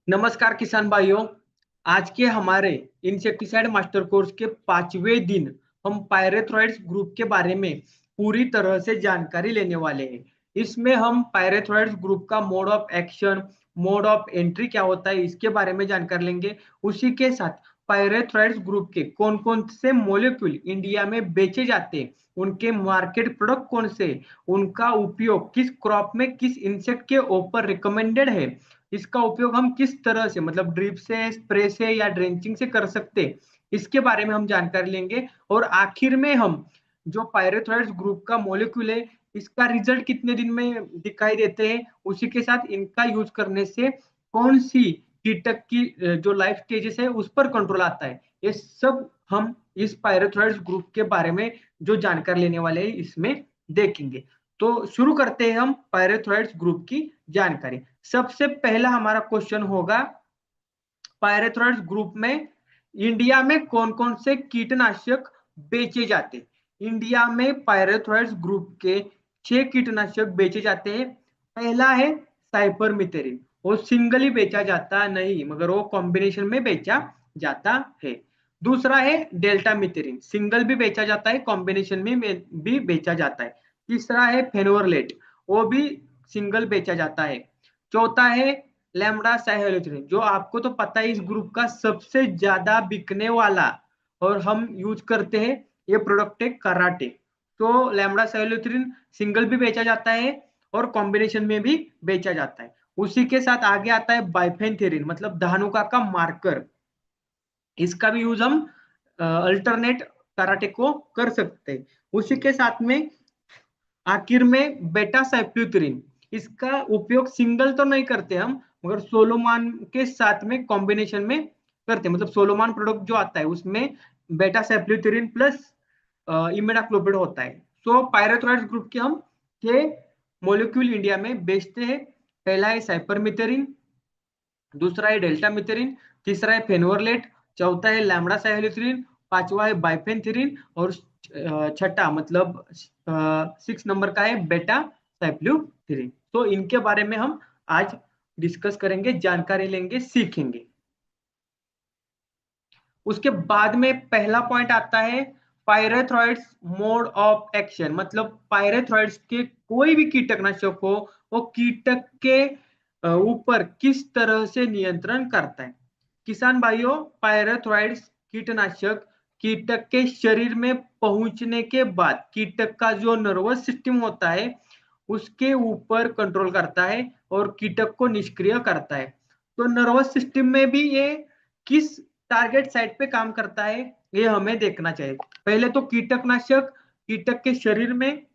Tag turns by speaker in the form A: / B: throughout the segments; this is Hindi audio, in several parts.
A: नमस्कार किसान भाइयों। आज के हमारे इंसेक्टिसाइड मास्टर कोर्स के 5वें दिन हम पायरेथ्रॉइड्स ग्रुप के बारे में पूरी तरह से जानकारी लेने वाले हैं। इसमें हम पायरेथ्रॉइड्स ग्रुप का mode of action, mode of entry क्या होता है, इसके बारे में जानकारी लेंगे। उसी के साथ पायरेथ्रॉइड्स ग्रुप के कौन कौन से मोलिक्यूल इंडिया में बेचे जाते हैं, उनके मार्केट प्रोडक्ट कौन से, उनका उपयोग किस क्रॉप में किस इंसेक्ट के ऊपर रिकमेंडेड है, इसका उपयोग हम किस तरह से मतलब ड्रिप से, स्प्रे से या ड्रेंचिंग से कर सकते हैं, इसके बारे में हम जानकारी लेंगे। और आखिर में हम जो पायरेथ्रॉइड्स ग्रुप का मॉलिक्यूल है, इसका रिजल्ट कितने दिन में दिखाई देते हैं, उसी के साथ इनका यूज करने से कौन सी कीटक की जो लाइफ स्टेजेस है उस पर कंट्रोल आता है, ये सब हम इस पायरेथ्रॉइड्स ग्रुप के बारे में जो जानकारी लेने वाले हैं इसमें देखेंगे। तो शुरू करते हैं हम पायरेथ्रॉइड्स ग्रुप की जानकारी। सबसे पहला हमारा क्वेश्चन होगा, पायरेथ्रॉइड्स ग्रुप में इंडिया में कौन कौन से कीटनाशक बेचे जाते हैं। इंडिया में पायरेथ्रॉइड्स ग्रुप के 6 कीटनाशक बेचे जाते हैं। पहला है साइपरमेथ्रिन, वो सिंगली बेचा जाता नहीं मगर वो कॉम्बिनेशन में बेचा जाता है। दूसरा है डेल्टा मिथेरिन, सिंगल भी बेचा जाता है, कॉम्बिनेशन में भी बेचा जाता है। तीसरा है फेनोरलेट, वो भी सिंगल बेचा जाता है। चौथा है लैम्बडा साइलोथ्रिन, जो आपको तो पता है इस ग्रुप का सबसे ज्यादा बिकने वाला और हम यूज करते हैं ये प्रोडक्ट है कराटे। तो लैम्बडा साइलोथ्रिन सिंगल भी बेचा जाता है और कॉम्बिनेशन में भी बेचा जाता है। उसी के साथ आगे आता है बाइफेंथेरिन, मतलब धानुका का मार्कर, इसका भी यूज हम अल्टरनेट कराटे को कर सकते हैं। उसी के साथ में आखिर में बेटा साइक्लोथ्रिन, इसका उपयोग सिंगल तो नहीं करते हम मगर सोलोमान के साथ में कॉम्बिनेशन में करते हैं। मतलब सोलोमान प्रोडक्ट जो आता है उसमें बेटा साइक्लोथ्रिन प्लस इमिडाक्लोपिड होता है। सो पायरेथ्रॉइड्स ग्रुप के हम 6 मॉलिक्यूल इंडिया में बेचते हैं। पहला है साइपरमेथ्रिन, दूसरा है डेल्टा मिथेरिन, तीसरा है फेनोरलेट, चौथा है लैम्बडा साइलोथ्रिन, पांचवा है बाइफेंथ्रिन और छठा मतलब 6 नंबर का है बेटा साइक्लोथ्रिन। तो इनके बारे में हम आज डिस्कस करेंगे, जानकारी लेंगे, सीखेंगे। उसके बाद में पहला पॉइंट आता है पायरेथ्रॉइड्स मोड ऑफ एक्शन, मतलब पायरेथ्रॉइड्स के कोई भी कीटनाशक हो वो कीटक के ऊपर किस तरह से नियंत्रण करता है। किसान भाइयों, पायरेथ्रॉइड्स कीटनाशक कीटक के शरीर में पहुंचने के बाद कीटक का जो नर्वस सिस्टम होता है उसके ऊपर कंट्रोल करता है और कीटक को निष्क्रिय करता है। तो नर्वस सिस्टम में भी ये किस टारगेट साइट पे काम करता है ये हमें देखना चाहिए। पहले तो कीटकनाशक कीटक के शरीर में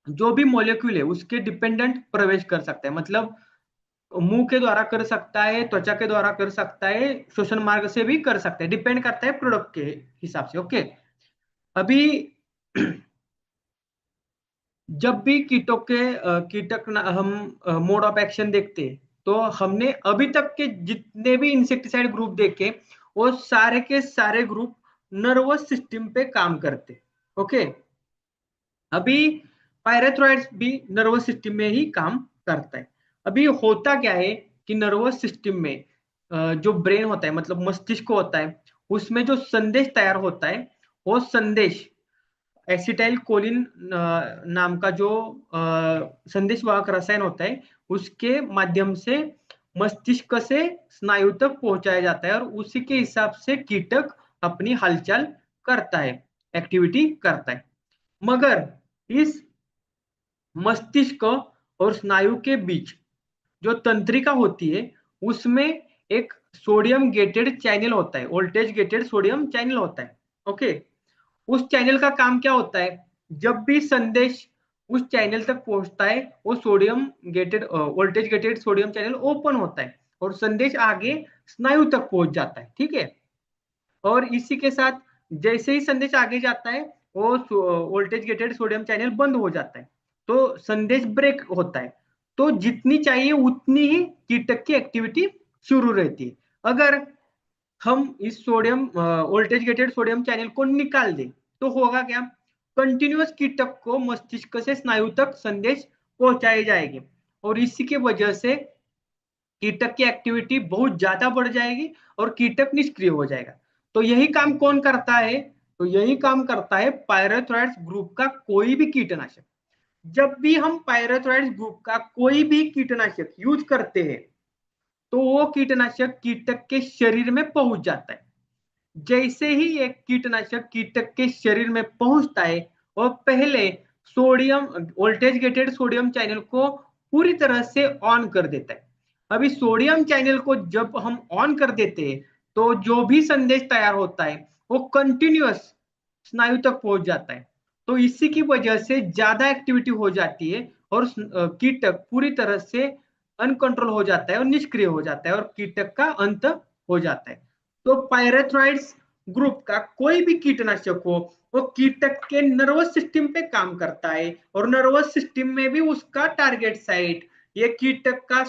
A: जो भी मॉलिक्यूल है उसके डिपेंडेंट प्रवेश कर सकता है, मतलब मुंह के द्वारा कर सकता है, त्वचा के द्वारा कर सकता है, श्वसन मार्ग से भी कर सकता है, डिपेंड करता है प्रोडक्ट के हिसाब से। ओके। अभी जब भी कीटों के हम मोड ऑफ एक्शन देखते हैं तो हमने अभी तक के जितने भी इंसेक्टिसाइड ग्रुप देखे वो सारे के सारे ग्रुप नर्वस सिस्टम पे काम करते। ओके। अभी पायरेथ्रॉइड्स भी नर्वस सिस्टम में ही काम करता है। अभी होता क्या है कि नर्वस सिस्टम में जो ब्रेन होता है मतलब मस्तिष्क होता है, उसमें जो संदेश तैयार होता है वो संदेश एसिटाइल कोलिन नाम का जो संदेशवाहक रसायन होता है उसके माध्यम से मस्तिष्क से स्नायु तक पहुंचाया जाता है और उसी के हिसाब से कीटक अपनी हलचल करता है, एक्टिविटी करता है। मगर इस मस्तिष्क और स्नायु के बीच जो तंत्रिका होती है उसमें एक सोडियम गेटेड चैनल होता है, वोल्टेज गेटेड सोडियम चैनल होता है। ओके। उस चैनल का काम क्या होता है, जब भी संदेश उस चैनल तक पहुंचता है वो sodium gated voltage gated sodium channel open होता है और संदेश आगे स्नायु तक पहुंच जाता है। ठीक है। और इसी के साथ जैसे ही संदेश आगे जाता है वो वोल्टेज गेटेड सोडियम चैनल बंद हो जाता है, तो संदेश ब्रेक होता है। तो जितनी चाहिए उतनी ही कीटक की एक्टिविटी शुरू रहती है। अगर हम इस sodium voltage gated sodium channel को निकाल दें तो होगा क्या, कंटिन्यूअस कीटक को मस्तिष्क से स्नायु तक संदेश पहुंचाए जाएंगे और इसी की वजह से कीटक की एक्टिविटी बहुत ज्यादा बढ़ जाएगी और कीटक निष्क्रिय हो जाएगा। तो यही काम कौन करता है? तो यही काम करता है पायरेथ्रॉइड्स ग्रुप का कोई भी कीटनाशक। जब भी हम पायरेथ्रॉइड्स ग्रुप का कोई भी कीटनाशक यूज करते हैं तो वो कीटनाशक कीटक के शरीर में पहुंच जाता है। जैसे ही एक कीटनाशक कीटक के शरीर में पहुंचता है और पहले sodium voltage gated sodium channel को पूरी तरह से ऑन कर देता है। अभी सोडियम चैनल को जब हम ऑन कर देते हैं तो जो भी संदेश तैयार होता है वो कंटिन्यूअस स्नायु तक पहुंच जाता है। तो इसी की वजह से ज्यादा एक्टिविटी हो जाती है और कीटक पूरी तरह से अनकंट्रोल हो जाता है और निष्क्रिय हो जाता है और कीटक का अंत हो जाता है। तो पायरेथ्रॉइड्स ग्रुप का कोई भी कीटनाशक हो वो कीटक के नर्वस सिस्टम पे काम करता है और नर्वस सिस्टम में भी उसका टारगेट साइट ये कीटक का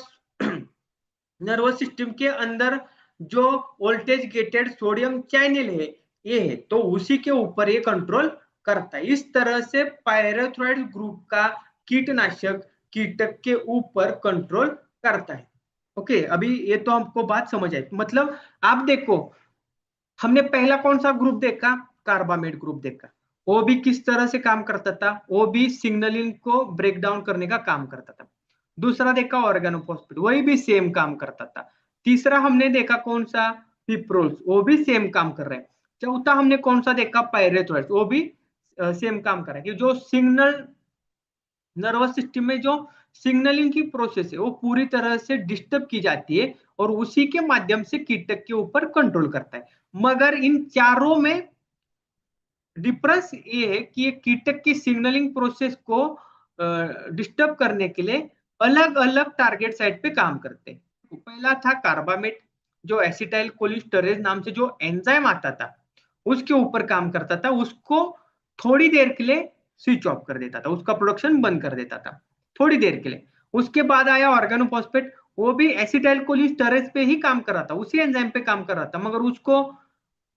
A: नर्वस सिस्टम के अंदर जो वोल्टेज गेटेड सोडियम चैनल है ये है तो उसी के ऊपर ये कंट्रोल करता है। इस तरह से पायरेथ्रॉइड ग्रुप का कीटनाशक कीटक के ऊपर कंट्रोल करता है। ओके, अभी ये तो हमको बात समझ आई। मतलब आप देखो, हमने पहला कौन सा ग्रुप देखा? कार्बामेट ग्रुप देखा। वो भी किस तरह से काम करता था? वो भी सिग्नलिंग को ब्रेक डाउन करने का काम करता था। दूसरा देखा ऑर्गेनोफॉस्फेट, वही भी सेम काम करता था। तीसरा हमने देखा कौन सा? पिप्रोल्स, वो भी सेम काम कर रहे हैं। चौथा हमने कौन सा देखा? पायरेथ्रॉइड्स, वो भी सेम काम कर रहा है कि जो सिग्नल नर्वस सिस्टम में जो सिग्नलिंग की प्रोसेस है वो पूरी तरह से डिस्टर्ब की जाती है और उसी के माध्यम से कीटक के ऊपर कंट्रोल करता है। मगर इन चारों में डिफरेंस ये है कि ये कीटक की सिग्नलिंग प्रोसेस को डिस्टर्ब करने के लिए अलग अलग टारगेट साइट पे काम करते हैं। तो पहला था कार्बामेट, जो एसिटाइल कोलिस्टरेज नाम से जो एंजाइम आता था उसके ऊपर काम करता था। उसको थोड़ी देर के लिए स्विच ऑफ कर देता था, उसका प्रोडक्शन बंद कर देता था थोड़ी देर के लिए। उसके बाद आया ऑर्गेनोफॉस्फेट, वो भी एसिटाइल कोलिस्टरेज पे ही काम कर रहा था, उसी एंजाइम पे काम कर रहा था, मगर उसको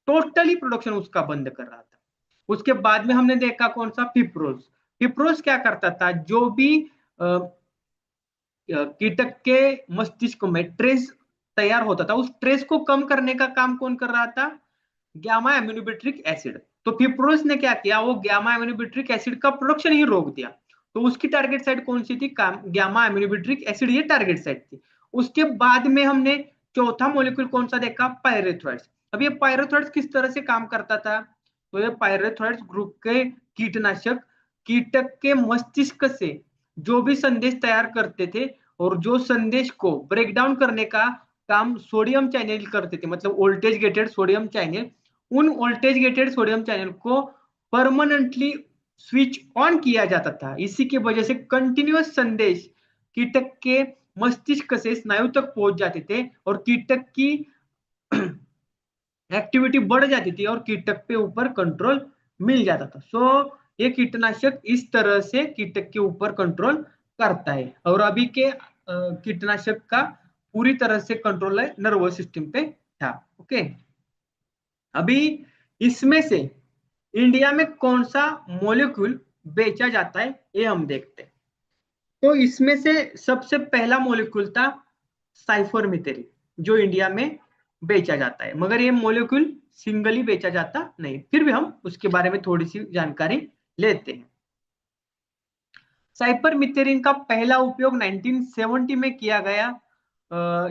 A: टोटली प्रोडक्शन उसका बंद कर रहा था। उसके बाद में हमने देखा कौन सा? पिप्रोस। पिप्रोस क्या करता था? जो भी कीटक के मस्तिष्क में ट्रेस तैयार होता था उस ट्रेस को कम करने का काम कौन कर रहा था? Gamma aminobutyric acid. तो पिप्रोस ने क्या किया? वो ग्यामा एमिनोब्यूटिक एसिड का प्रोडक्शन ही रोक दिया। तो उसकी टारगेट साइट कौन सी थी? ग्यामा एमिनोब्यूटिक एसिड, ये टारगेट साइट थी। उसके बाद में हमने चौथा मॉलिक्यूल कौन सा देखा? पायरेथ्रॉइड्स। अब ये पायरेथ्रॉइड्स किस तरह से काम करता था? तो ये पायरेथ्रॉइड्स ग्रुप के कीटनाशक कीटक के मस्तिष्क से जो भी संदेश तैयार करते थे और जो संदेश को ब्रेक डाउन करने का काम सोडियम चैनल करते थे, मतलब वोल्टेज गेटेड सोडियम चैनल, उन वोल्टेज गेटेड सोडियम चैनल को परमानेंटली स्विच ऑन किया जाता था। इसी की वजह से कंटिन्यूअस संदेश कीटक के मस्तिष्क से स्नायु तक पहुंच जाते थे और कीटक की एक्टिविटी बढ़ जाती थी और कीटक पे ऊपर कंट्रोल मिल जाता था। ये कीटनाशक इस तरह से कीटक के ऊपर कंट्रोल करता है। और अभी के कीटनाशक का पूरी तरह से कंट्रोल है नर्वस सिस्टम पे था। ओके, अभी इसमें से इंडिया में कौन सा मॉलिक्यूल बेचा जाता है ये हम देखते हैं। तो इसमें से सबसे पहला मॉलिक्यूल था साइफरमेथ्रिन, जो इंडिया में बेचा जाता है, मगर ये मॉलिक्यूल सिंगली बेचा जाता नहीं। फिर भी हम उसके बारे में थोड़ी सी जानकारी लेते हैं। साइपरमेथ्रिन का पहला उपयोग 1970 में किया गया।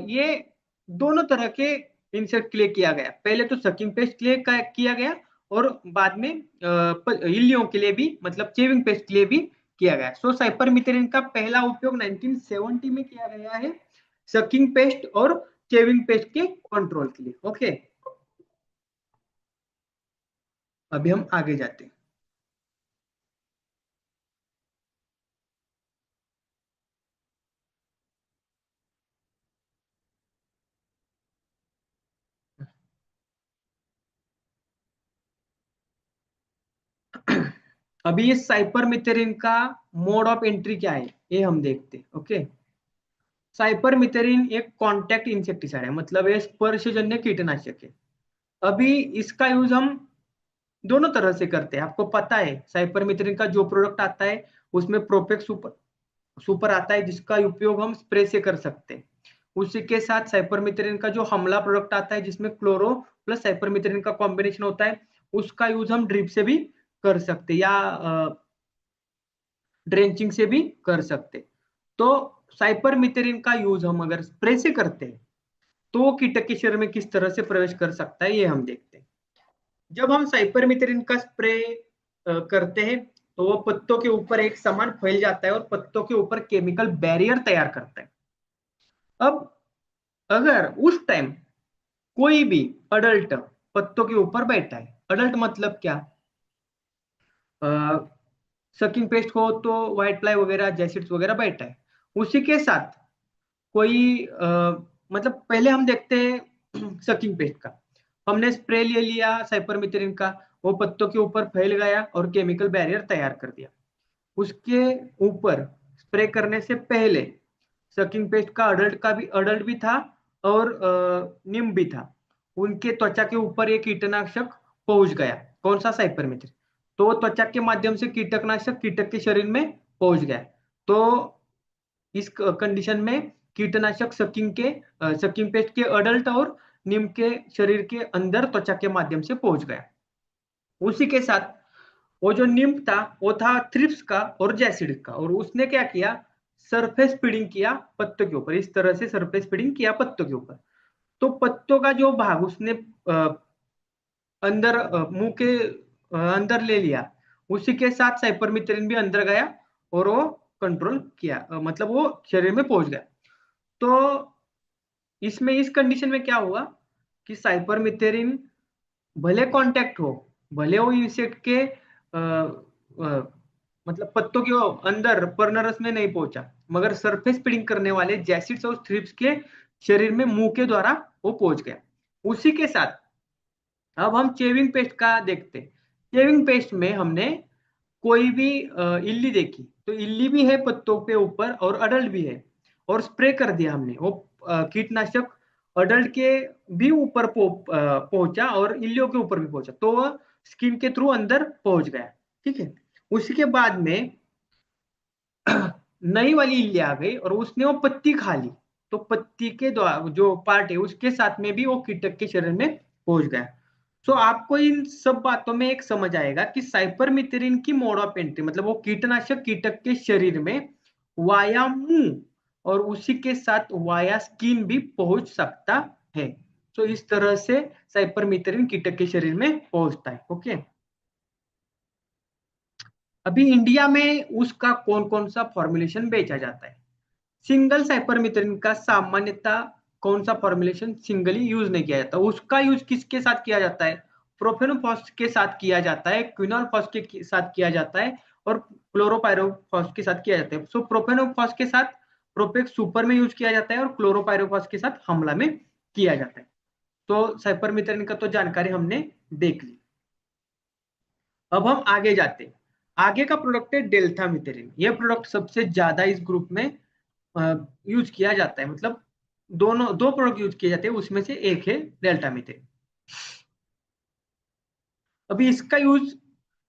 A: ये दोनों तरह के इंसेक्ट के लिए किया गया। पहले तो सकिंग पेस्ट के लिए किया गया और बाद में इल्लियों के लिए भी, मतलब चेविंग पेस्ट के लिए भी किया गया। सो साइपरमेथ्रिन का पहला उपयोग 1970 में किया गया है सकिंग पेस्ट और चेविंग पेस्ट के कंट्रोल के लिए। ओके, अभी हम आगे जाते हैं। अभी ये साइपरमेथ्रिन का मोड ऑफ एंट्री क्या है ये हम देखते हैं। ओके, साइपरमेथ्रिन एक कॉन्टैक्ट इंसेक्टिसाइड है, मतलब ये स्पर्शजन्य कीटनाशक है। अभी इसका यूज हम दोनों तरह से करते हैं। आपको पता है साइपरमेथ्रिन का जो प्रोडक्ट आता है उसमें प्रोपेक्स सुपर सुपर आता है जिसका उपयोग हम स्प्रे से कर सकते हैं। उसी के साथ साइपरमेथ्रिन का जो हमला प्रोडक्ट आता है जिसमें क्लोरो प्लस साइपरमेथ्रिन का कॉम्बिनेशन होता है, उसका यूज हम ड्रिप से भी कर सकते या ड्रेंचिंग से भी कर सकते। तो साइपरमेथ्रिन का यूज हम अगर स्प्रे से करते हैं तो वो कीटक के शरीर में किस तरह से प्रवेश कर सकता है ये हम देखते हैं। जब हम साइपरमेथ्रिन का स्प्रे करते हैं तो वो पत्तों के ऊपर एक समान फैल जाता है और पत्तों के ऊपर केमिकल बैरियर तैयार करता है। अब अगर उस टाइम कोई भी अडल्ट पत्तों के ऊपर बैठा है, अडल्ट मतलब क्या, सकिंग पेस्ट हो तो व्हाइट फ्लाई वगैरह जैसिड्स वगैरह बैठा है, उसी के साथ कोई मतलब पहले हम देखते हैं सकिंग पेस्ट का, हमने स्प्रे ले लिया साइपरमेथ्रिन का, वो पत्तों के ऊपर फैल गया और केमिकल बैरियर तैयार कर दिया। उसके ऊपर स्प्रे करने से पहले सकिंग पेस्ट का अडल्ट भी था और निम भी था, उनके त्वचा के ऊपर एक कीटनाशक पहुंच गया। कौन सा, साइपरमेथ्रिन। तो वो त्वचा के माध्यम से कीटकनाशक कीटक के शरीर में पहुंच गया। तो इस कंडीशन में कीटनाशक सकिंग पेस्ट के अडल्ट और निम के शरीर के अंदर त्वचा के माध्यम से पहुंच गया। उसी के साथ वो जो निम्फ था वो था थ्रिप्स का और जैसिड का, और उसने क्या किया, सरफेस फीडिंग किया पत्तों के ऊपर, इस तरह से सरफेस फीडिंग किया पत्तों के ऊपर। तो पत्तों का जो भाग उसने अंदर मुंह के अंदर ले लिया, उसी के साथ साइपरमेथ्रिन भी अंदर गया और वो कंट्रोल किया, मतलब वो शरीर में पहुंच गया। तो इसमें इस कंडीशन में क्या हुआ कि साइपरमेथ्रिन भले कांटेक्ट हो, भले वो इंसेक्ट के मतलब पत्तों के अंदर पर्नरस में नहीं पहुंचा, मगर सरफेस फीडिंग करने वाले जैसिड्स और थ्रिप्स के शरीर में मुंह के द्वारा वो पहुंच गया। उसी के साथ अब हम चेविंग पेस्ट का देखते हैं। चेविंग पेस्ट में हमने कोई भी इल्ली देखी तो इल्ली भी है पत्तों पे ऊपर और अडल्ट भी है, और स्प्रे कर दिया हमने, वो कीटनाशक अडल्ट के भी ऊपर पहुंचा और इल्लियों के ऊपर भी पहुंचा, तो वह स्किन के थ्रू अंदर पहुंच गया। ठीक है। उसी के बाद में नई वाली इल्ली आ गई और उसने वो पत्ती खा ली, तो पत्ती के द्वारा जो पार्ट है उसके साथ में भी वो कीटक के शरीर में पहुंच गया। सो आपको इन सब बातों में एक समझ आएगा कि साइपरमेथ्रिन की मोड ऑफ एंट्री मतलब वो कीटनाशक कीटक के शरीर में वाया मुंह और उसी के साथ वाया स्किन भी पहुंच सकता है। तो इस तरह से साइपरमेथ्रिन कीटक के शरीर में पहुंचता है। ओके। अभी इंडिया में उसका कौन कौन सा फॉर्मुलेशन बेचा जाता है। सिंगल साइपरमेथ्रिन का सामान्यतः कौन सा फॉर्मुलेशन सिंगली यूज नहीं किया जाता, उसका यूज किसके साथ किया जाता है, प्रोफेनोफॉस के साथ किया जाता है, क्विनोलफॉस के साथ किया जाता है और क्लोरोपायरोफॉस के साथ किया जाता है। सो प्रोफेनोफॉस के साथ प्रोपेक्स सुपर में यूज किया जाता है और क्लोरोपायरोफॉस के साथ हमला में किया जाता है। तो साइपरमेथ्रिन का तो जानकारी हमने देख ली। अब हम आगे जाते हैं। आगे का प्रोडक्ट है डेल्टामिथेरिन। यह प्रोडक्ट सबसे ज्यादा इस ग्रुप में यूज किया जाता है, मतलब दो प्रोडक्ट यूज किए जाते हैं, उसमें से एक है डेल्टामिथेरिन। अभी इसका यूज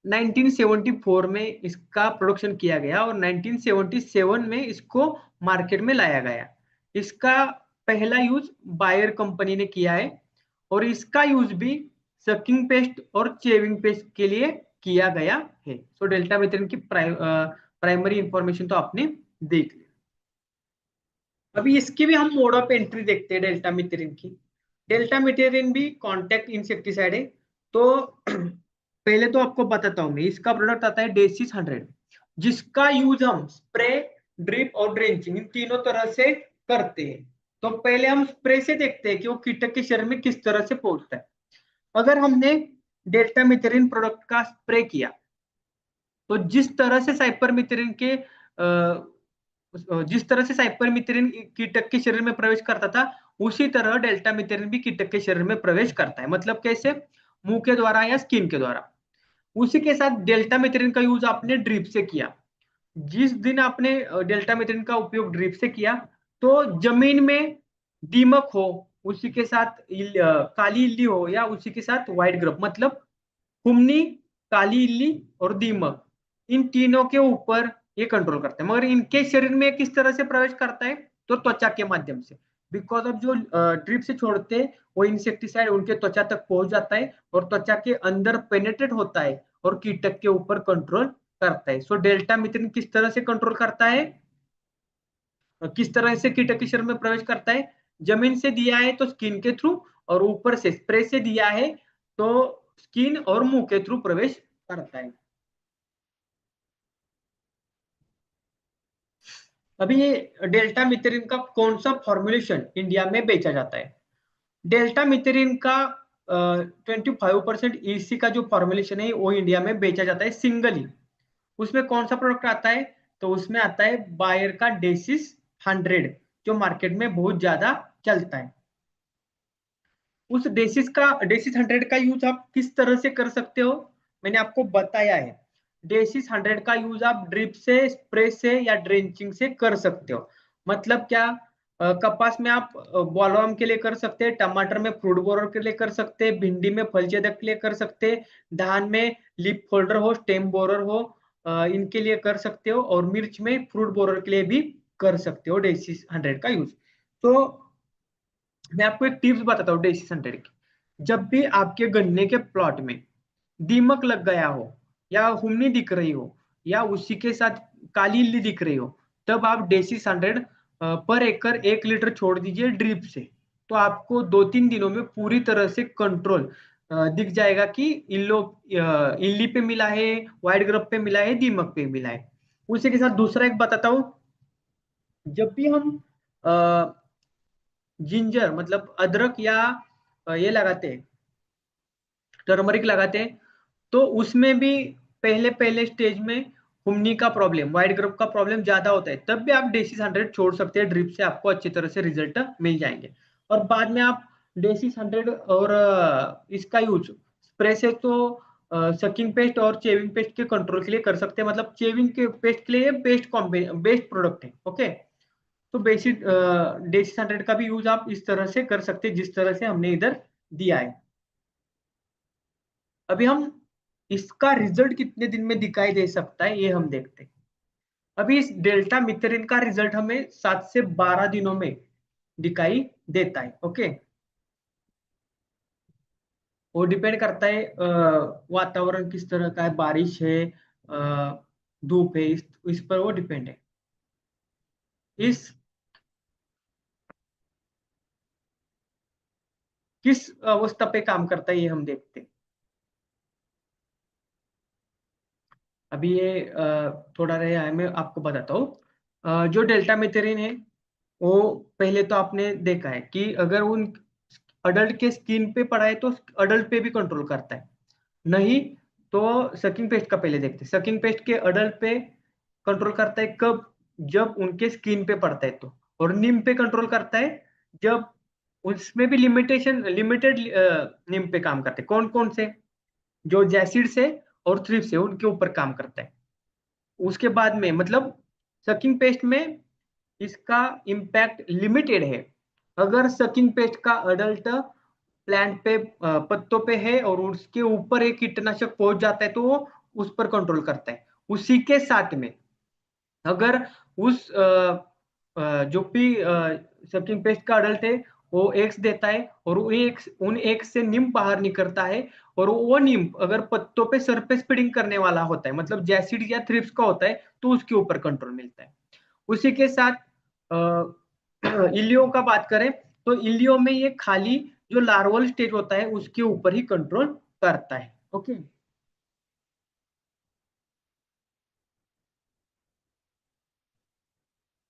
A: 1974 में इसका प्रोडक्शन किया गया और 1977 में इसको मार्केट में लाया गया। इसका पहला यूज बायर कंपनी ने किया है और इसका यूज भी सकिंग पेस्ट और चेविंग पेस्ट के लिए किया गया है। सो डेल्टामिथेरिन की प्राइमरी इंफॉर्मेशन तो आपने देख ली। अभी इसकी भी हम मोड ऑफ एंट्री देखते हैं डेल्टामिथेरिन की। डेल्टामिथेरिन भी कॉन्टैक्ट इंसेक्टिसाइड है। तो पहले तो आपको बताता हूं मैं, इसका प्रोडक्ट आता है डेसिस 100, जिसका यूज हम स्प्रे, ड्रिप और ड्रेंचिंग इन तीनों तरह से करते हैं। तो पहले हम स्प्रे से देखते हैं कि वो कीटक के शरीर में किस तरह से पहुंचता है। अगर हमने डेल्टामिथेरिन प्रोडक्ट का स्प्रे किया तो जिस तरह से साइपरमेथ्रिन कीटक के शरीर में प्रवेश करता था, उसी तरह डेल्टामिथेरिन भी कीटक के शरीर में प्रवेश करता है। मतलब कैसे, मुंह के द्वारा या स्किन के द्वारा। उसी के साथ डेल्टामिथेरिन का यूज आपने ड्रिप से किया। जिस दिन आपने डेल्टामिथेरिन का उपयोग ड्रिप से किया तो जमीन में दीमक हो, उसी के साथ काली इल्ली हो या उसी के साथ व्हाइट ग्रब, मतलब कुमनी, काली इल्ली और दीमक, इन तीनों के ऊपर ये कंट्रोल करते हैं। मगर इनके शरीर में किस तरह से प्रवेश करता है, तो त्वचा के माध्यम से। बिकॉज ऑफ जो ड्रिप से छोड़ते हैं वो इंसेक्टिसाइड उनके त्वचा तक पहुंच जाता है और त्वचा के अंदर पेनेट्रेट होता है और कीटक के ऊपर कंट्रोल करता है। सो डेल्टा मिथेन किस तरह से कंट्रोल करता है, किस तरह से कीटक के शरीर में प्रवेश करता है? जमीन से दिया है तो स्किन के थ्रू, और ऊपर से स्प्रे से दिया है तो स्किन और मुंह के थ्रू प्रवेश करता है। अभी ये डेल्टा मिथेरिन का कौन सा फॉर्मुलेशन इंडिया में बेचा जाता है? डेल्टा मिथेरिन का 25% ईसी का जो फॉर्मुलेशन है वो इंडिया में बेचा जाता है सिंगली। उसमें कौन सा प्रोडक्ट आता है? तो उसमें आता है बायर का डेसिस 100, जो मार्केट में बहुत ज्यादा चलता है। उस डेसिस 100 का यूज आप किस तरह से कर सकते हो, मैंने आपको बताया है। डेसिस 100 का यूज आप ड्रिप से, स्प्रे से या ड्रेंचिंग से कर सकते हो। मतलब क्या? कपास में आप बॉलवर्म के लिए कर सकते हैं, टमाटर में फ्रूट बोरर के लिए कर सकते हैं, भिंडी में फल छेदक के लिए कर सकते हैं, धान में लीफ फोल्डर हो, स्टेम बोरर हो, इनके लिए कर सकते हो, और मिर्च में फ्रूट बोरर के लिए भी कर सकते हो डेसिस 100 का यूज। तो मैं आपको एक टिप्स बताता हूँ डेसिस 100 की। जब भी आपके गन्ने के प्लॉट में दीमक लग गया हो, या हुमनी दिख रही हो, या उसी के साथ काली इल्ली दिख रही हो, तब आप डेसिस 100 पर एकड़ 1 लीटर छोड़ दीजिए ड्रिप से। तो आपको 2-3 दिनों में पूरी तरह से कंट्रोल दिख जाएगा कि इल्ली पे मिला है, व्हाइट ग्रब पे मिला है, दीमक पे मिला है। उसी के साथ दूसरा एक बताता हूँ। जब भी हम जिंजर मतलब अदरक या ये लगाते हैं, टर्मरिक लगाते हैं, तो उसमें भी पहले पहले स्टेज में हुमनी का प्रॉब्लम, व्हाइट ग्रब का प्रॉब्लम ज्यादा होता है, तब भी आप डेसिस 100 छोड़ सकते हैं ड्रिप से, आपको अच्छी तरह से रिजल्ट मिल जाएंगे। और बाद में आप डेसिस 100 और इसका यूज स्प्रे से तो सकिंग पेस्ट और चेविंग पेस्ट के कंट्रोल के लिए कर सकते हैं। मतलब चेविंग के पेस्ट के लिए बेस्ट प्रोडक्ट है। ओके, तो बेसिक डेसिस 100 का भी यूज आप इस तरह से कर सकते हैं जिस तरह से हमने इधर दिया है। अभी हम इसका रिजल्ट कितने दिन में दिखाई दे सकता है ये हम देखते हैं। अभी इस डेल्टा मिथेरिन का रिजल्ट हमें 7 से 12 दिनों में दिखाई देता है। ओके, वो डिपेंड करता है वातावरण किस तरह का है, बारिश है, धूप है, इस पर वो डिपेंड है। इस किस अवस्था पे काम करता है ये हम देखते हैं। अभी ये थोड़ा रहा है, मैं आपको बताता हूँ। जो डेल्टा मेथेरिन है वो पहले तो आपने देखा है कि अगर उन अडल्ट के स्किन पे पड़ा है तो अडल्ट पे भी कंट्रोल करता है। नहीं तो सकिंग पेस्ट का पहले देखते हैं। सकिंग पेस्ट के अडल्ट पे कंट्रोल करता है कब? जब उनके स्किन पे पड़ता है तो। और नीम पे कंट्रोल करता है जब उसमें भी लिमिटेड नीम पे काम करते हैं। कौन कौन से? जो जैसिड से और थ्रिप से उनके ऊपर काम करता है। उसके बाद में मतलब सकिंग पेस्ट में इसका इम्पैक्ट लिमिटेड है। अगर सकिंग पेस्ट का अडल्ट प्लांट पे पत्तों पे है और उसके ऊपर एक कीटनाशक पहुंच जाता है तो वो उस पर कंट्रोल करता है। उसी के साथ में अगर उस जो भी सकिंग पेस्ट का अडल्ट है वो एग्स देता है और उन एग्स से निम्फ बाहर निकलता है, और वो निम्फ अगर पत्तों पे सरफेस फीडिंग करने वाला होता है, मतलब जैसिड या थ्रिप्स का होता है, तो उसके ऊपर कंट्रोल मिलता है। उसी के साथ इलियो का बात करें तो इलियो में ये खाली जो लार्वल स्टेज होता है उसके ऊपर ही कंट्रोल करता है। ओके,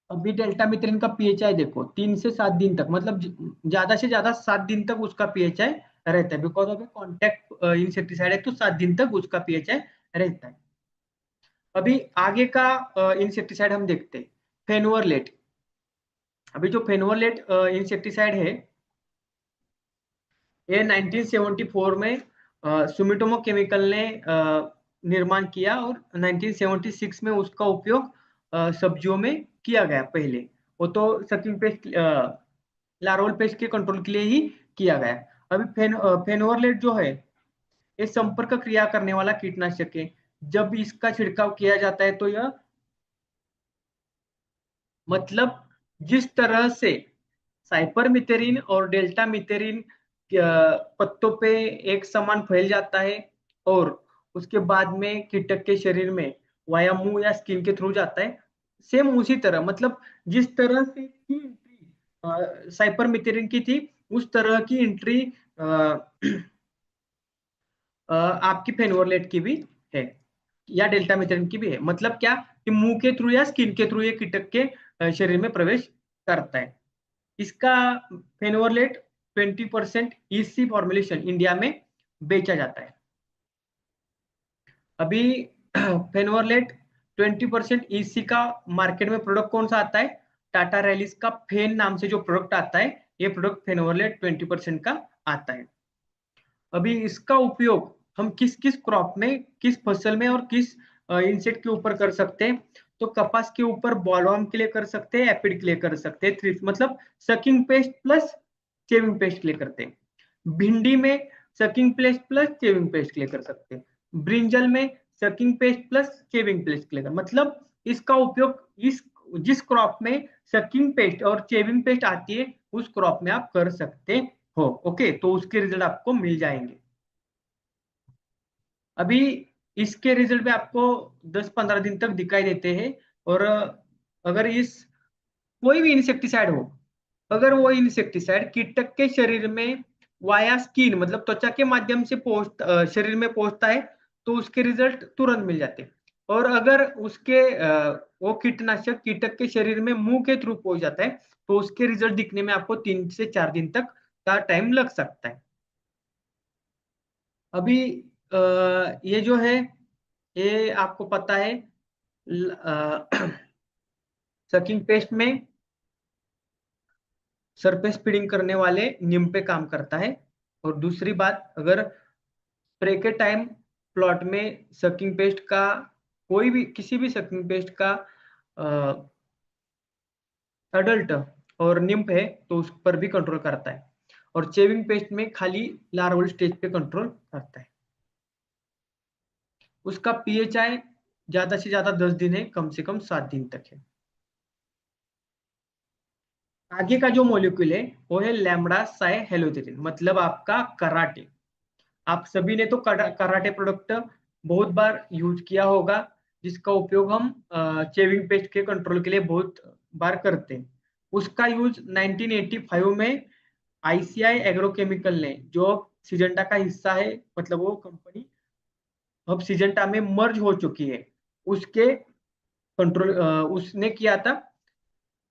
A: अभी डेल्टा मिथ्रिन का पीएचआई देखो 3 से 7 दिन तक, मतलब ज्यादा से ज्यादा 7 दिन तक उसका पीएचआई रहता है। बिकॉज ऑफ कॉन्टेक्ट इंसेक्टिसाइड है तो 7 दिन तक उसका पीएचआई रहता है। अभी आगे का इंसेक्टिसाइड हम देखते हैं, फेनुअरलेट। अभी जो फेनुअरलेट इंसेक्टिसाइड है ये 1974 में सुमिटोमो केमिकल ने निर्माण किया, और 1976 में उसका उपयोग सब्जियों में किया गया पहले। वो तो सकिंग पेस्ट, लार्वल पेस्ट के कंट्रोल के लिए ही किया गया। अभी फेनोवरलेट जो है ये संपर्क क्रिया करने वाला कीटनाशक है। जब इसका छिड़काव किया जाता है तो यह मतलब जिस तरह से साइपरमेथ्रिन और डेल्टा मिथेरिन पत्तों पे एक समान फैल जाता है और उसके बाद में कीटक के शरीर में वाया मुंह या स्किन के थ्रू जाता है। सेम उसी तरह, मतलब जिस तरह से की एंट्री साइपरमेथ्रिन की थी, उस तरह की एंट्री आपकी फेनोरलेट की भी है या डेल्टा मिथेरिन की भी है। मतलब क्या कि मुंह के थ्रू या स्किन के थ्रू ये कीटक के शरीर में प्रवेश करता है। इसका फेनोरलेट 20% ईसी फॉर्मुलेशन इंडिया में बेचा जाता है। अभी फेनोरलेट 20% ईसी का मार्केट में प्रोडक्ट कौन सा आता है? टाटा रैलिस का फेन नाम से जो प्रोडक्ट आता है, ये प्रोडक्ट फेनोरलेट 20% का आता है। अभी इसका उपयोग हम किस किस क्रॉप में, किस फसल में और किस इंसेक्ट के ऊपर कर सकते हैं? तो कपास के ऊपर बॉलवर्म के लिए कर सकते हैं, एपिड के लिए कर सकते हैं, थ्रिप्स मतलब sucking paste plus chewing paste के लिए करते हैं। भिंडी में sucking paste plus chewing paste के लिए कर सकते हैं। ब्रिंजल में sucking paste plus chewing paste के लिए मतलब इसका उपयोग इस जिस क्रॉप में सकिंग पेस्ट और चेविंग पेस्ट आती है उस क्रॉप में आप कर सकते हो। ओके, तो उसके रिजल्ट आपको मिल जाएंगे। अभी इसके रिजल्ट में आपको 10-15 दिन तक दिखाई देते हैं। और अगर इस कोई भी इंसेक्टिसाइड हो, अगर वो इंसेक्टिसाइड कीटक के शरीर में वाया स्किन मतलब त्वचा के माध्यम से शरीर में पहुंचता है तो उसके रिजल्ट तुरंत मिल जाते हैं। और अगर उसके वो कीटनाशक कीटक के शरीर में मुंह के थ्रू पहुंच जाता है तो उसके रिजल्ट दिखने में आपको 3 से 4 दिन तक का टाइम लग सकता है। अभी ये जो है, ये आपको पता है सकिंग पेस्ट में सरफेस फीडिंग करने वाले निम पे काम करता है। और दूसरी बात, अगर स्प्रे के टाइम प्लॉट में सकिंग पेस्ट का कोई भी किसी भी सकिंग पेस्ट का अडल्ट और निम्फ है तो उस पर भी कंट्रोल करता है। और चेविंग पेस्ट में खाली लार्वल स्टेज पे कंट्रोल करता है। उसका पीएचआई ज्यादा से ज्यादा 10 दिन है, कम से कम 7 दिन तक है। आगे का जो मॉलिक्यूल है वो है लैम्बडा साइहेलोथेरिन, मतलब आपका कराटे। आप सभी ने तो कराटे प्रोडक्ट बहुत बार यूज किया होगा, जिसका उपयोग हम चेविंग पेस्ट के कंट्रोल के लिए बहुत बार करते हैं। उसका यूज 1985 में आईसीआई एग्रोकेमिकल ने, जो सिजेंटा का हिस्सा है, मतलब वो कंपनी अब सिजेंटा में मर्ज हो चुकी है, उसके कंट्रोल उसने किया था।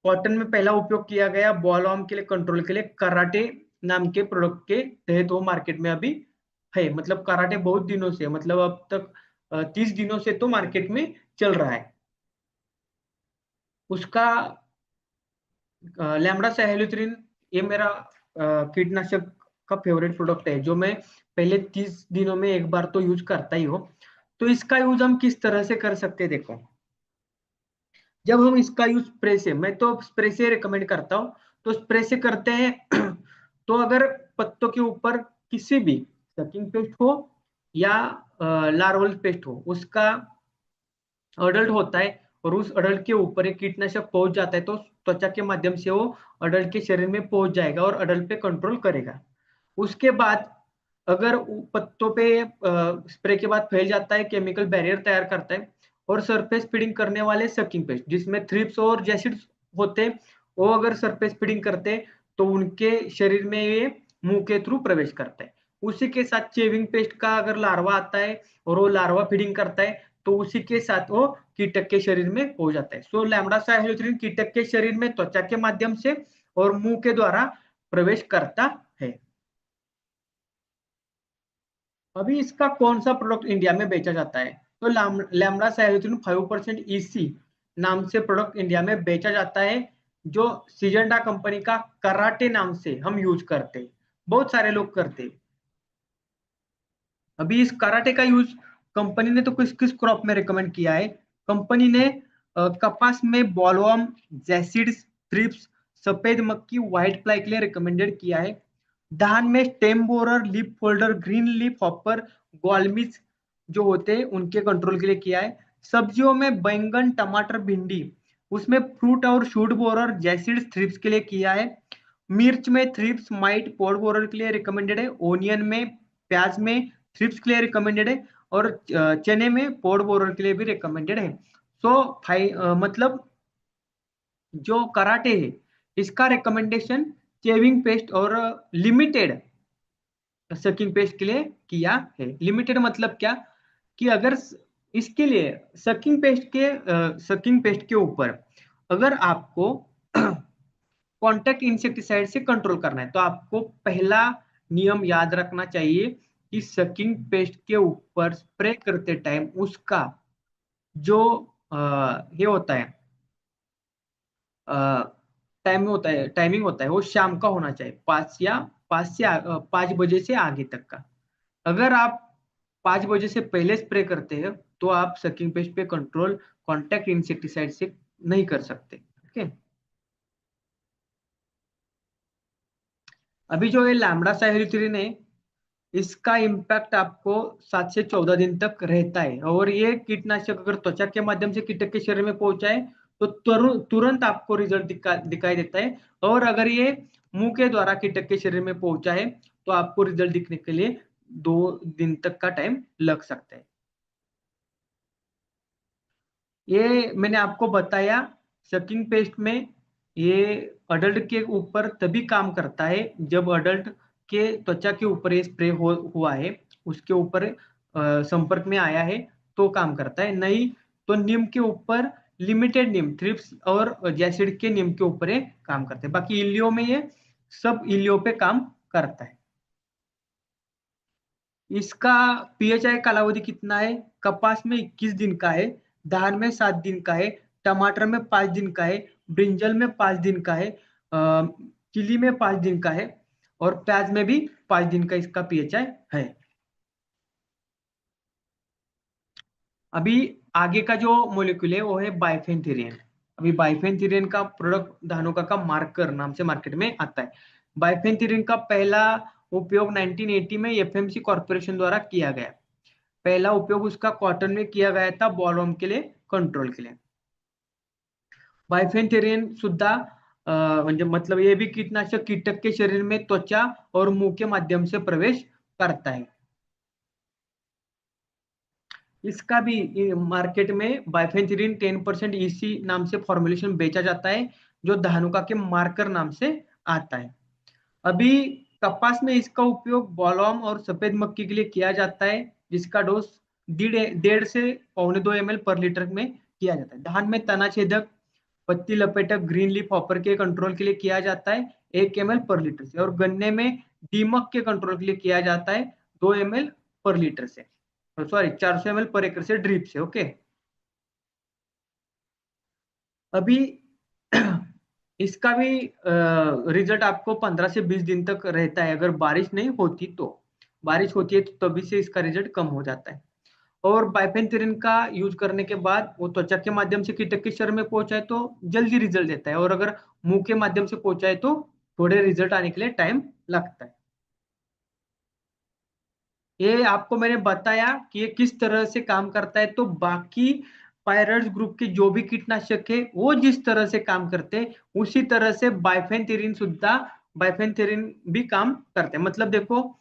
A: कॉटन में पहला उपयोग किया गया बॉल आर्म के लिए कंट्रोल के लिए कराटे नाम के प्रोडक्ट के तहत वो मार्केट में अभी है। मतलब कराटे बहुत दिनों से, मतलब अब तक 30 दिनों से तो मार्केट में चल रहा है। उसका लैम्बडा साइहेलोथ्रिन, ये मेरा कीटनाशक का फेवरेट प्रोडक्ट है, जो मैं पहले 30 दिनों में एक बार तो यूज करता ही हो। तो इसका यूज हम किस तरह से कर सकते हैं? देखो, जब हम इसका यूज स्प्रे से, मैं तो स्प्रे से रिकमेंड करता हूँ, तो स्प्रे से करते हैं तो अगर पत्तों के ऊपर किसी भी सकिंग पेस्ट हो या लार्वल पेस्ट हो, उसका अडल्ट होता है और उस अडल्ट के ऊपर एक कीटनाशक पहुंच जाता है तो त्वचा के माध्यम से वो अडल्ट के शरीर में पहुंच जाएगा और अडल्ट पे कंट्रोल करेगा। उसके बाद अगर पत्तों पे स्प्रे के बाद फैल जाता है, केमिकल बैरियर तैयार करता है और सरफेस फीडिंग करने वाले सकिंग पेस्ट जिसमें थ्रिप्स और जैसिड्स होते हैं, वो अगर सरफेस फीडिंग करते हैं तो उनके शरीर में ये मुंह के थ्रू प्रवेश करता है। उसी के साथ चेविंग पेस्ट का अगर लार्वा आता है और वो लार्वा फीडिंग करता है तो उसी के साथ वो कीटक के शरीर में हो जाता है। सो लैम्बडा साइहेलोथ्रिन कीटक के शरीर में त्वचा के माध्यम से और मुंह के द्वारा प्रवेश करता है। अभी इसका कौन सा प्रोडक्ट इंडिया में बेचा जाता है? तो लैम्बडा साइहेलोथ्रिन 5% ईसी नाम से प्रोडक्ट इंडिया में बेचा जाता है, जो सिजेंटा कंपनी का कराटे नाम से हम यूज करते हैं, बहुत सारे लोग करते हैं। अभी इस कराटे का यूज कंपनी ने तो किस किस क्रॉप में रिकमेंड किया है? कंपनी ने कपास में बॉलवर्म, जैसिड्स, थ्रिप्स, सफेद मक्खी, व्हाइट फ्लाई के लिए रिकमेंडेड किया है। धान में stem borer, leaf folder, green leaf hopper, gall midge जो होते हैं उनके कंट्रोल के लिए किया है। सब्जियों में बैंगन, टमाटर, भिंडी, उसमें फ्रूट और शूट बोरर, जैसिड्स, थ्रिप्स के लिए किया है। मिर्च में थ्रिप्स माइट पॉड बोरर के लिए रिकमेंडेड है, ओनियन में, प्याज में थ्रिप्स के लिए रिकमेंडेड है, और चने में पॉड बोरर के लिए भी रिकमेंडेड है। मतलब जो कराटे है इसका रिकमेंडेशन शेविंग पेस्ट और लिमिटेड सकिंग पेस्ट के लिए किया है। लिमिटेड मतलब क्या, कि अगर इसके लिए सकिंग पेस्ट के ऊपर अगर आपको कॉन्टेक्ट इंसेक्टिसाइड से कंट्रोल करना है तो आपको पहला नियम याद रखना चाहिए कि सकिंग पेस्ट के ऊपर स्प्रे करते टाइम उसका जो ये होता है टाइमिंग होता है वो शाम का होना चाहिए, 5 बजे से आगे तक का। अगर आप 5 बजे से पहले स्प्रे करते हैं तो आप सकिंग पेस्ट पे कंट्रोल कॉन्टैक्ट इंसेक्टिसाइड से नहीं कर सकते। ओके, अभी जो ये लैम्बडा साइक्लोथ्रिन है इसका इम्पैक्ट आपको 7 से 14 दिन तक रहता है, और ये कीटनाशक अगर त्वचा के माध्यम से कीटक के शरीर में पहुंचाए तो तुरंत आपको रिजल्ट दिखाई देता है, और अगर ये मुंह के द्वारा कीटक के शरीर में पहुंचा है तो आपको रिजल्ट दिखने के लिए 2 दिन तक का टाइम लग सकता है। ये मैंने आपको बताया सकिंग पेस्ट में ये अडल्ट के ऊपर तभी काम करता है जब अडल्ट के त्वचा के ऊपर ये स्प्रे हुआ है, उसके ऊपर संपर्क में आया है तो काम करता है, नहीं तो नीम के ऊपर लिमिटेड नीम थ्रिप्स और जैसिड के नीम के ऊपर ये काम करते हैं, बाकी इल्लियों में ये सब इल्लियों पे काम करता है। इसका पीएचआई कालावधि कितना है, कपास में 21 दिन का है, धान में 7 दिन का है, टमाटर में 5 दिन का है, ब्रिंजल में 5 दिन का है, चिली में 5 दिन का है, और प्याज में भी 5 दिन का इसका पीएचआई है। अभी आगे का जो मोलिक्यूल है वो है बाइफेन्थ्रीन। अभी बाइफेन्थ्रीन का प्रोडक्ट धानुका का मार्कर नाम से मार्केट में आता है। बाइफेन्थ्रीन का पहला उपयोग 1980 में एफएमसी कॉर्पोरेशन द्वारा किया गया। पहला उपयोग उसका कॉटन में किया गया था बॉलवर्म के लिए कंट्रोल के लिए। बायफेन्थेरिन सुद्धा म्हणजे मतलब ये भी कीटनाशक कीटक के शरीर में त्वचा और मुंह के माध्यम से प्रवेश करता है। इसका भी मार्केट में बाइफेंथ्रीन 10% ईसी नाम से फॉर्मुलेशन बेचा जाता है जो धानुका के मार्कर नाम से आता है। अभी कपास में इसका उपयोग बॉलवर्म और सफेद मक्खी के लिए किया जाता है जिसका डोज 1.5 से 2.25 ml पर लीटर में किया जाता है। धान में तना छेदक पत्ती लपेटक ग्रीन लीफ हॉपर के कंट्रोल के लिए किया जाता है 1 ml पर लीटर से, और गन्ने में दीमक के कंट्रोल के लिए किया जाता है 2 ml पर लीटर से, सॉरी 400 ml पर एकड़ से ड्रिप से। ओके, अभी इसका भी रिजल्ट आपको 15 से 20 दिन तक रहता है अगर बारिश नहीं होती तो। बारिश होती है तो तभी से इसका रिजल्ट कम हो जाता है। और बाइफेन्थ्रीन का यूज करने के बाद वो त्वचा के माध्यम से कीटक के शरीर में पहुंचाए तो जल्दी रिजल्ट देता है, और अगर मुंह के माध्यम से पहुंचाए तो थोड़े रिजल्ट आने के लिए टाइम लगता है। ये आपको मैंने बताया कि ये किस तरह से काम करता है, तो बाकी पायरस ग्रुप के जो भी कीटनाशक है वो जिस तरह से काम करते हैं उसी तरह से बाइफेन्थ्रीन भी काम करते हैं। मतलब देखो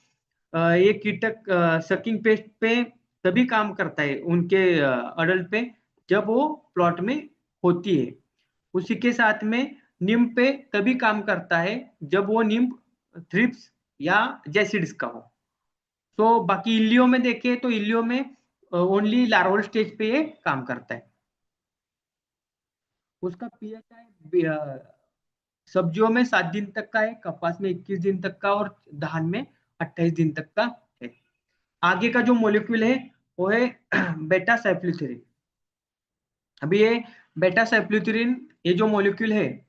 A: ये कीटक सकिंग पेस्ट पे तभी काम करता है उनके अडल्ट पे जब वो प्लॉट में होती है। उसी के साथ में नीम पे तभी काम करता है जब वो नीम थ्रिप्स या जैसिड्स का हो। तो बाकी इल्लियों में देखें तो इल्लियों में ओनली लार्वल स्टेज पे ये काम करता है। उसका पीएचआई सब्जियों में 7 दिन तक का है, कपास में 21 दिन तक का, और धान में 28 दिन तक का है। आगे का जो मोलिक्यूल है वो है बेटा साइक्लोथ्रिन। अभी ये बेटा साइक्लोथ्रिन ये जो मोलिक्यूल है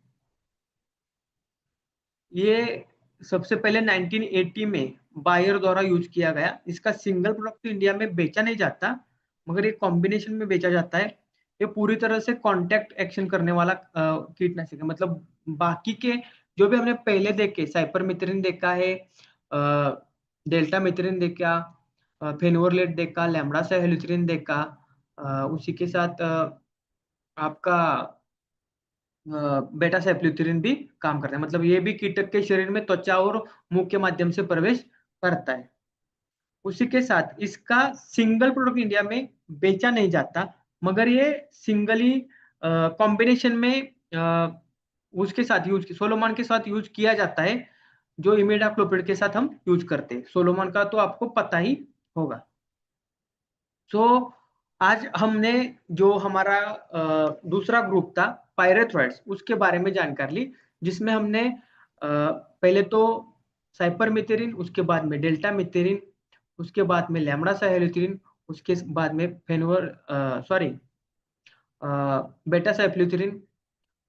A: ये सबसे पहले 1980 में बायर द्वारा यूज किया गया। इसका सिंगल प्रोडक्ट तो इंडिया में बेचा नहीं जाता मगर ये कॉम्बिनेशन में बेचा जाता है। ये पूरी तरह से कॉन्टैक्ट एक्शन करने वाला कीटनाशक है। मतलब बाकी के जो भी हमने पहले देखे साइपरमेथ्रिन देखा है, डेल्टा मेथ्रिन देखा, फेनोरलेट देखा, लैम्बडा साइक्लोथ्रिन देखा, उसी के साथ आपका बेटा साइक्लोथ्रिन भी काम करता है। मतलब ये भी कीटक के शरीर में त्वचा और मुंह के माध्यम से प्रवेश करता है। उसी के साथ इसका सिंगल प्रोडक्ट इंडिया में बेचा नहीं जाता, मगर ये सिंगली कॉम्बिनेशन में उसके साथ यूज, सोलोमॉन के साथ यूज किया जाता है, जो इमिडाक्लोप्रिड के साथ हम यूज करते हैं। सोलोमॉन का तो आपको पता ही होगा। सो आज हमने जो हमारा दूसरा ग्रुप था पायरेथ्रॉइड्स, उसके बारे में जानकारी ली, जिसमें हमने पहले तो साइपरमेथेरिन, उसके बाद में डेल्टा मेथेरिन, उसके बाद में लैम्बडा साइक्लोथ्रिन, उसके बाद में फेनोर सॉरी बेटा साइक्लोथ्रिन,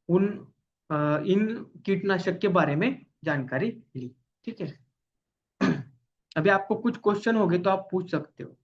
A: उन इन कीटनाशक के बारे में जानकारी ली। ठीक है। अभी आपको कुछ क्वेश्चन हो गए तो आप पूछ सकते हो।